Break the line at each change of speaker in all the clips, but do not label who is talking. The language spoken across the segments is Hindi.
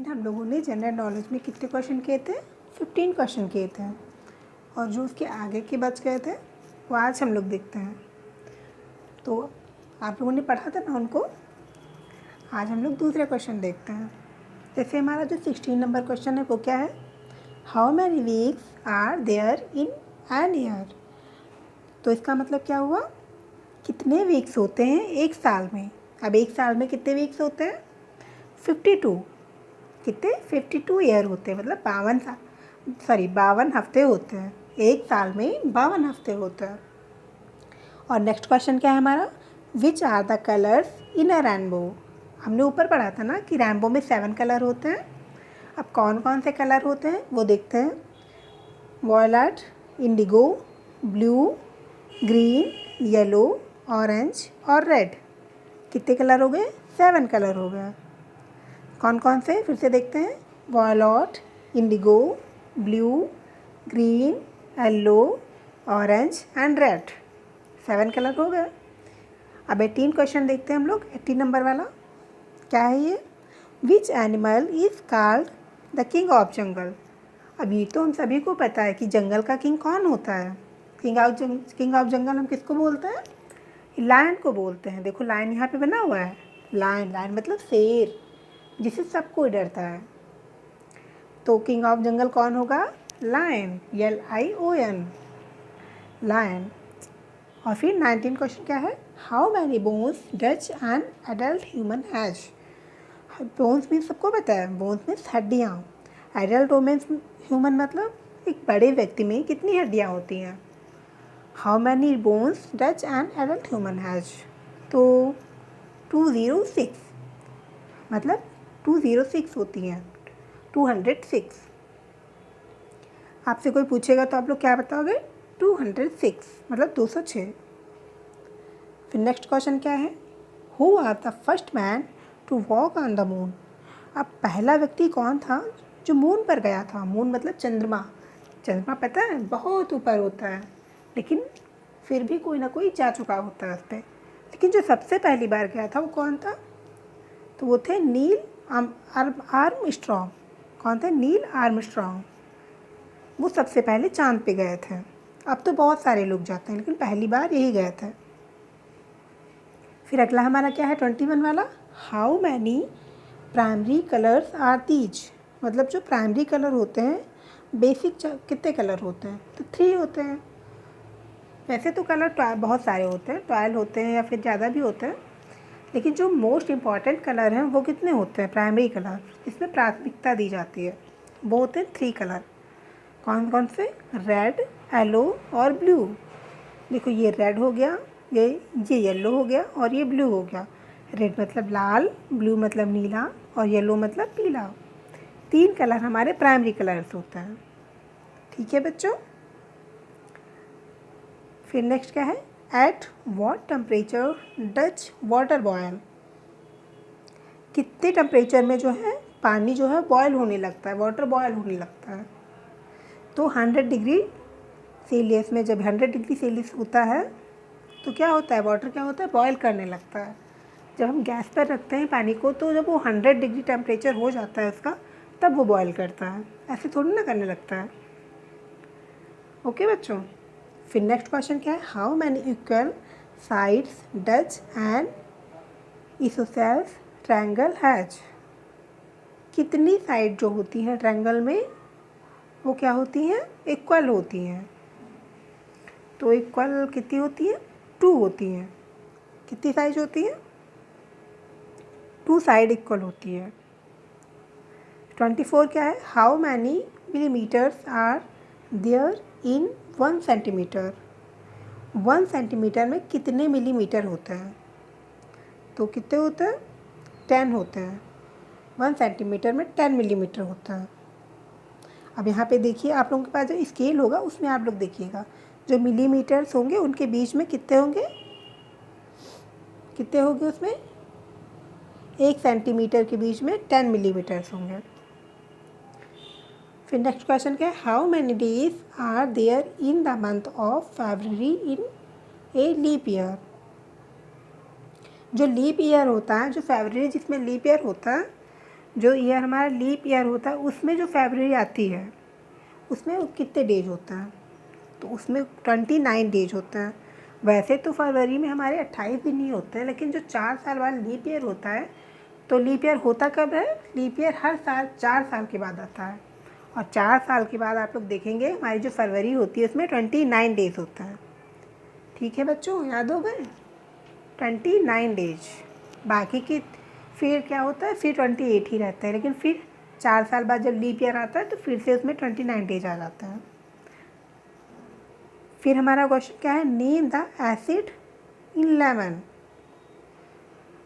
दिन हम लोगों ने जनरल नॉलेज में कितने क्वेश्चन किए थे? 15 क्वेश्चन किए थे और जो उसके आगे के बच गए थे वो आज हम लोग देखते हैं। तो आप लोगों ने पढ़ा था ना उनको। आज हम लोग दूसरे क्वेश्चन देखते हैं। जैसे हमारा जो 16 नंबर क्वेश्चन है वो क्या है? How many weeks are there in an year? तो इसका मतलब क्या हुआ? कितने वीक्स होते हैं एक साल में? अब एक साल में कितने वीक्स होते हैं? 52। कितने? 52 ईयर होते हैं, मतलब 52 हफ्ते होते हैं। एक साल में 52 हफ्ते होते हैं। और नेक्स्ट क्वेश्चन क्या है हमारा? Which are the colours in a rainbow? हमने ऊपर पढ़ा था ना कि रेनबो में 7 कलर होते हैं। अब कौन कौन से कलर होते हैं वो देखते हैं। Violet, indigo, blue, green, yellow, orange और रेड। कितने कलर हो गए? 7 कलर हो गए। कौन कौन से फिर से देखते हैं। Violet, indigo, blue, green, yellow, orange and red. 7 colour हो गए। अब 18 क्वेश्चन देखते हैं हम लोग। 18 नंबर वाला क्या है ये? Which animal is called the king of jungle? अब ये तो हम सभी को पता है कि जंगल का किंग कौन होता है। किंग ऑफ जंगल हम किसको बोलते हैं? लायन को बोलते हैं। देखो लायन यहाँ पे बना हुआ है। लायन मतलब शेर, जिससे सब कोई डरता है। तो किंग ऑफ जंगल कौन होगा? Lion, LION, lion. और फिर 19 क्वेश्चन क्या है? How many bones does an adult human has? Bones means सबको पता है। बोन्स मीन्स हड्डियाँ। एडल्ट ह्यूमन मतलब एक बड़े व्यक्ति में कितनी हड्डियाँ होती हैं? How many bones does an adult human has? तो 206, मतलब 206 होती हैं। 206। आपसे कोई पूछेगा तो आप लोग क्या बताओगे? 206 मतलब 206। फिर नेक्स्ट क्वेश्चन क्या है? Who are the first man to walk on the moon? अब पहला व्यक्ति कौन था जो मून पर गया था? मून मतलब चंद्रमा। चंद्रमा पता है बहुत ऊपर होता है, लेकिन फिर भी कोई ना कोई जा चुका होता है उस पर। लेकिन जो सबसे पहली बार गया था वो कौन था? तो वो थे नील आर्मस्ट्रॉन्ग। कौन थे? Neil Armstrong. वो सबसे पहले चांद पे गए थे। अब तो बहुत सारे लोग जाते हैं, लेकिन पहली बार यही गए थे। फिर अगला हमारा क्या है? 21 वाला। How many primary colours are these? मतलब जो प्राइमरी कलर होते हैं, बेसिक कितने कलर होते हैं? तो 3 होते हैं। वैसे तो कलर बहुत सारे होते हैं, 12 होते हैं या फिर ज़्यादा भी होते हैं, लेकिन जो मोस्ट इम्पॉर्टेंट कलर हैं वो कितने होते हैं? प्राइमरी कलर, इसमें प्राथमिकता दी जाती है। वो होते हैं 3 कलर। कौन कौन से? रेड, येलो और ब्लू। देखो ये रेड हो गया, ये येलो हो गया और ये ब्लू हो गया। रेड मतलब लाल, ब्लू मतलब नीला और येलो मतलब पीला। 3 कलर हमारे प्राइमरी कलर्स होते हैं। ठीक है बच्चों। फिर नेक्स्ट क्या है? At what temperature does water boil? कितने टेम्परेचर में जो है पानी जो है बॉयल होने लगता है, वाटर बॉयल होने लगता है? तो 100 डिग्री सेल्सियस में जब 100 डिग्री सेल्सियस होता है तो क्या होता है? वाटर क्या होता है? बॉयल करने लगता है। जब हम गैस पर रखते हैं पानी को तो जब वो 100 डिग्री टेम्परेचर हो जाता है उसका, तब वो बॉयल करता है। ऐसे थोड़ी ना करने लगता है। ओके बच्चों। फिर नेक्स्ट क्वेश्चन क्या है? How many equal sides does an isosceles triangle has? कितनी साइड जो होती हैं ट्रायंगल में वो क्या होती हैं? इक्वल होती हैं। तो इक्वल कितनी होती है? 2 होती हैं। कितनी साइड होती है? 2 साइड इक्वल होती है। 24 क्या है? How many millimetres are there in 1 centimetre? 1 centimetre में कितने मिलीमीटर होते हैं? तो कितने होते हैं? 10 होते हैं। 1 सेंटीमीटर में 10 मिलीमीटर होता है। अब यहाँ पे देखिए, आप लोगों के पास जो स्केल होगा उसमें आप लोग देखिएगा, जो मिलीमीटर्स होंगे उनके बीच में कितने होंगे? कितने होंगे उसमें? 1 सेंटीमीटर के बीच में 10 मिलीमीटर्स होंगे। फिर नेक्स्ट क्वेश्चन क्या है? How many days are there in the month of February in a leap year? जो लीप ईयर होता है, जो फरवरी जिसमें लीप ईयर होता है, जो ईयर हमारा लीप ईयर होता है उसमें जो फरवरी आती है उसमें कितने डेज होता है, तो उसमें 29 डेज होता है। वैसे तो फरवरी में हमारे 28 दिन ही होते हैं, लेकिन जो 4 साल बाद लीप ईयर होता है, तो लीप ईयर होता कब है? लीप ईयर हर साल 4 साल के बाद आता है, और 4 साल के बाद आप लोग देखेंगे हमारी जो फरवरी होती है उसमें 29 डेज होता है। ठीक है बच्चों, याद हो गए? 29 डेज। बाकी की फिर क्या होता है, फिर 28 ही रहता है, लेकिन फिर 4 साल बाद जब लीप ईयर आता है तो फिर से उसमें 29 डेज आ जाता है। फिर हमारा क्वेश्चन क्या है? Name the acid in lemon.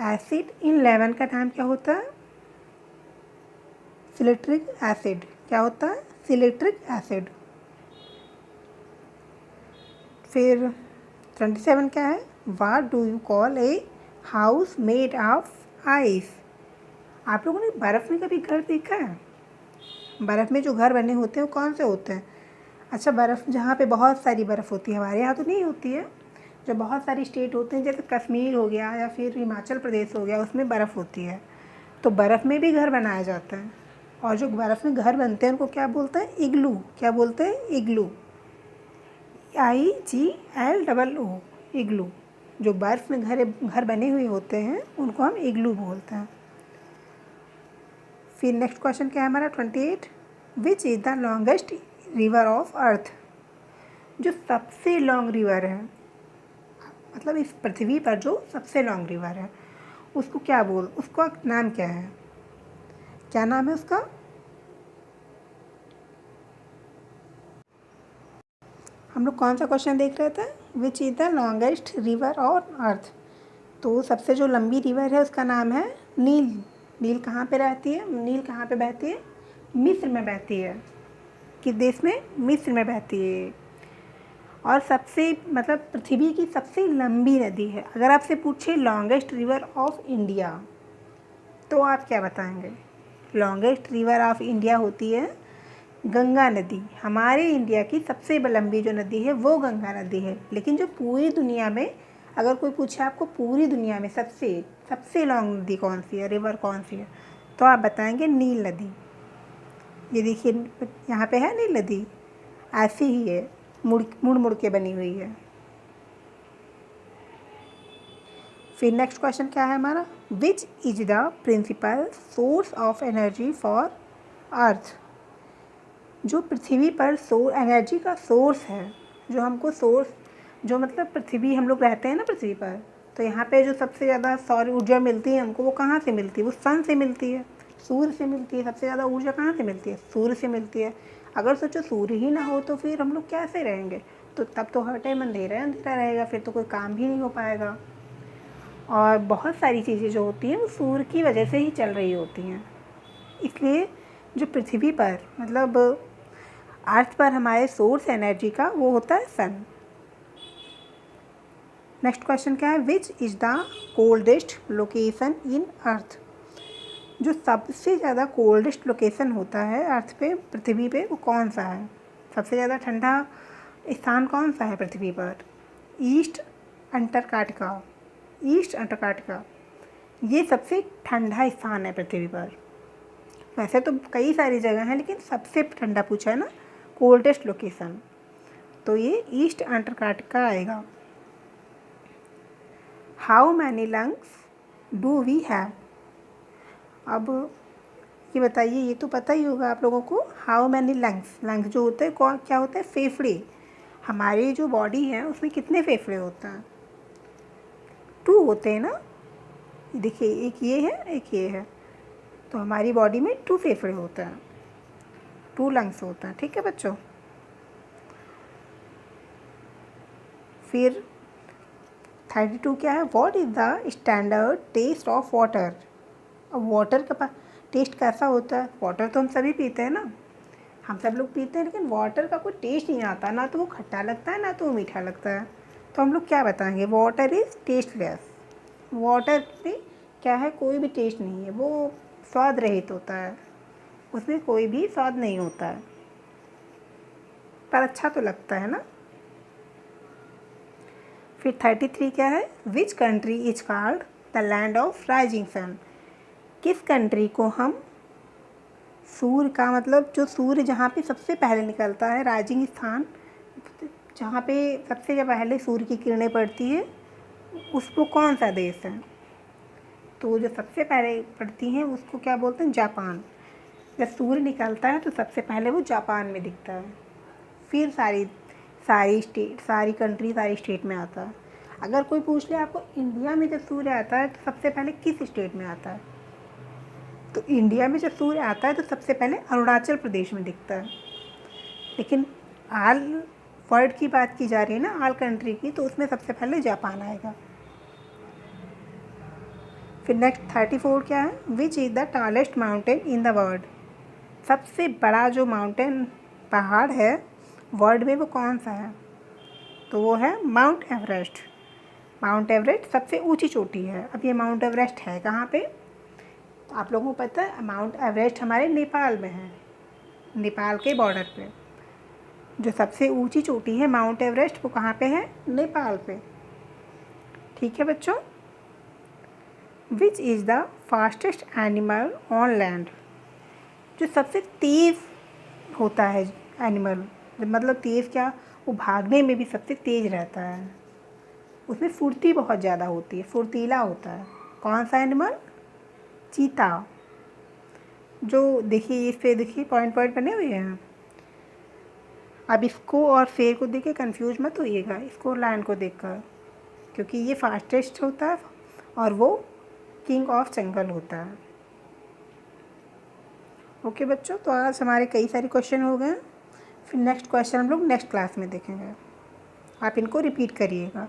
Acid in lemon का नाम क्या होता है? सिलिट्रिक एसिड। क्या होता है? सिलिट्रिक एसिड। फिर 27 क्या है? What do you call a house made of ice. आप लोगों ने बर्फ़ में कभी घर देखा है? बर्फ़ में जो घर बने होते हैं वो कौन से होते हैं? अच्छा, बर्फ़ जहाँ पे बहुत सारी बर्फ़ होती है, हमारे यहाँ तो नहीं होती है, जो बहुत सारी स्टेट होते हैं जैसे कश्मीर हो गया या फिर हिमाचल प्रदेश हो गया, उसमें बर्फ़ होती है, तो बर्फ़ में भी घर बनाया जाता है। और जो बर्फ़ में घर बनते हैं उनको क्या बोलते हैं? इग्लू। क्या बोलते हैं? इग्लू। IGLOO, इग्लू। जो बर्फ़ में घर बने हुए होते हैं उनको हम इग्लू बोलते हैं। फिर नेक्स्ट क्वेश्चन क्या है हमारा? 28, विच is the longest river of earth. जो सबसे लॉन्ग रिवर है, मतलब इस पृथ्वी पर जो सबसे लॉन्ग रिवर है, उसका नाम क्या है? क्या नाम है उसका? हम लोग कौन सा क्वेश्चन देख रहे थे? विच is the longest river on earth. तो सबसे जो लंबी रिवर है उसका नाम है नील। नील कहाँ पे रहती है? नील कहाँ पे बहती है? मिस्र में बहती है। किस देश में? मिस्र में बहती है। और सबसे मतलब पृथ्वी की सबसे लंबी नदी है। अगर आपसे पूछे लॉन्गेस्ट रिवर ऑफ इंडिया, तो आप क्या बताएंगे? लॉन्गेस्ट रिवर ऑफ इंडिया होती है गंगा नदी। हमारे इंडिया की सबसे लंबी जो नदी है वो गंगा नदी है। लेकिन जो पूरी दुनिया में, अगर कोई पूछे आपको पूरी दुनिया में सबसे लॉन्ग नदी कौन सी है, रिवर कौन सी है, तो आप बताएंगे नील नदी। ये देखिए यहाँ पे है नील नदी, ऐसी ही है, मुड़ मुड़ के बनी हुई है। फिर नेक्स्ट क्वेश्चन क्या है हमारा? Which is the principal source of energy for earth. जो पृथ्वी पर एनर्जी का सोर्स है, जो हमको सोर्स, जो मतलब पृथ्वी, हम लोग रहते हैं ना पृथ्वी पर, तो यहाँ पे जो सबसे ज़्यादा सौर ऊर्जा मिलती है हमको, वो कहाँ से मिलती है? वो सन से मिलती है, सूर्य से मिलती है। सबसे ज़्यादा ऊर्जा कहाँ से मिलती है? सूर्य से मिलती है। अगर सोचो सूर्य ही ना हो तो फिर हम लोग कैसे रहेंगे? तो तब तो हर टाइम अंधेरा अंधेरा रहेगा, फिर तो कोई काम भी नहीं हो पाएगा। और बहुत सारी चीज़ें जो होती हैं वो सूर्य की वजह से ही चल रही होती हैं। इसलिए जो पृथ्वी पर मतलब अर्थ पर हमारे सोर्स एनर्जी का वो होता है सन। नेक्स्ट क्वेश्चन क्या है? Which is the coldest location in earth. जो सबसे ज़्यादा कोल्डेस्ट लोकेशन होता है अर्थ पे, पृथ्वी पे, वो कौन सा है? सबसे ज़्यादा ठंडा स्थान कौन सा है पृथ्वी पर? East Antarctica. ईस्ट अंटार्कटिका ये सबसे ठंडा स्थान है पृथ्वी पर। वैसे तो कई सारी जगह हैं, लेकिन सबसे ठंडा पूछा है ना, कोल्डेस्ट लोकेशन, तो ये ईस्ट अंटार्कटिका आएगा। How many lungs do we have. अब ये बताइए, ये तो पता ही होगा आप लोगों को, हाउ मैनी लंग्स। लंग्स जो होते हैं कौन, क्या होते हैं? फेफड़े। हमारी जो बॉडी है उसमें कितने फेफड़े होते हैं? 2 होते हैं ना। देखिए एक ये है, एक ये है, तो हमारी बॉडी में 2 फेफड़े होते हैं, 2 लंग्स होते हैं। ठीक है बच्चों। फिर 32 क्या है? What is the standard test of water. अब वाटर का टेस्ट कैसा होता है? वाटर तो हम सभी पीते हैं ना, हम सब लोग पीते हैं, लेकिन वाटर का कोई टेस्ट नहीं आता, ना तो वो खट्टा लगता है ना तो वो मीठा लगता है। तो हम लोग क्या बताएंगे? Water is tasteless. वाटर में क्या है? कोई भी टेस्ट नहीं है, वो स्वाद रहित होता है, उसमें कोई भी स्वाद नहीं होता है, पर अच्छा तो लगता है ना। फिर 33 क्या है? Which country is called the land of rising sun. किस कंट्री को हम सूर्य का मतलब जो सूर्य जहाँ पे सबसे पहले निकलता है, राइजिंग स्थान, जहाँ पे सबसे पहले सूर्य की किरणें पड़ती है, उसको कौन सा देश है? तो जो सबसे पहले पड़ती हैं उसको क्या बोलते हैं? जापान। जब सूर्य निकलता है तो सबसे पहले वो जापान में दिखता है, फिर सारी कंट्री, सारी स्टेट में आता है। अगर कोई पूछ ले आपको इंडिया में जब सूर्य आता है तो सबसे पहले किस स्टेट में आता है? तो इंडिया में जब सूर्य आता है तो सबसे पहले अरुणाचल प्रदेश में दिखता है। लेकिन ऑल वर्ल्ड की बात की जा रही है ना, ऑल कंट्री की, तो उसमें सबसे पहले जापान आएगा। फिर नेक्स्ट 34 क्या है? Which is the tallest mountain in the world? सबसे बड़ा जो माउंटेन, पहाड़ है वर्ल्ड में, वो कौन सा है? तो वो है माउंट एवरेस्ट। माउंट एवरेस्ट सबसे ऊंची चोटी है। अब ये माउंट एवरेस्ट है कहाँ पे? तो आप लोगों को पता है माउंट एवरेस्ट हमारे नेपाल में है, नेपाल के बॉर्डर पे। जो सबसे ऊंची चोटी है माउंट एवरेस्ट, वो कहाँ पे है? नेपाल पे। ठीक है बच्चों। विच is the fastest animal on land? जो सबसे तेज़ होता है एनिमल, मतलब तेज़ क्या, वो भागने में भी सबसे तेज़ रहता है, उसमें फुर्ती बहुत ज़्यादा होती है, फुर्तीला होता है। कौन सा एनिमल? चीता। जो देखिए इस पे देखिए पॉइंट पॉइंट बने हुए हैं। अब इसको और शेर को देख के कन्फ्यूज मत होइएगा, इसको और लायन को देखकर, क्योंकि ये फास्टेस्ट होता है और वो किंग ऑफ जंगल होता है। ओके बच्चों, तो आज हमारे कई सारे क्वेश्चन हो गए। फिर नेक्स्ट क्वेश्चन हम लोग नेक्स्ट क्लास में देखेंगे। आप इनको रिपीट करिएगा।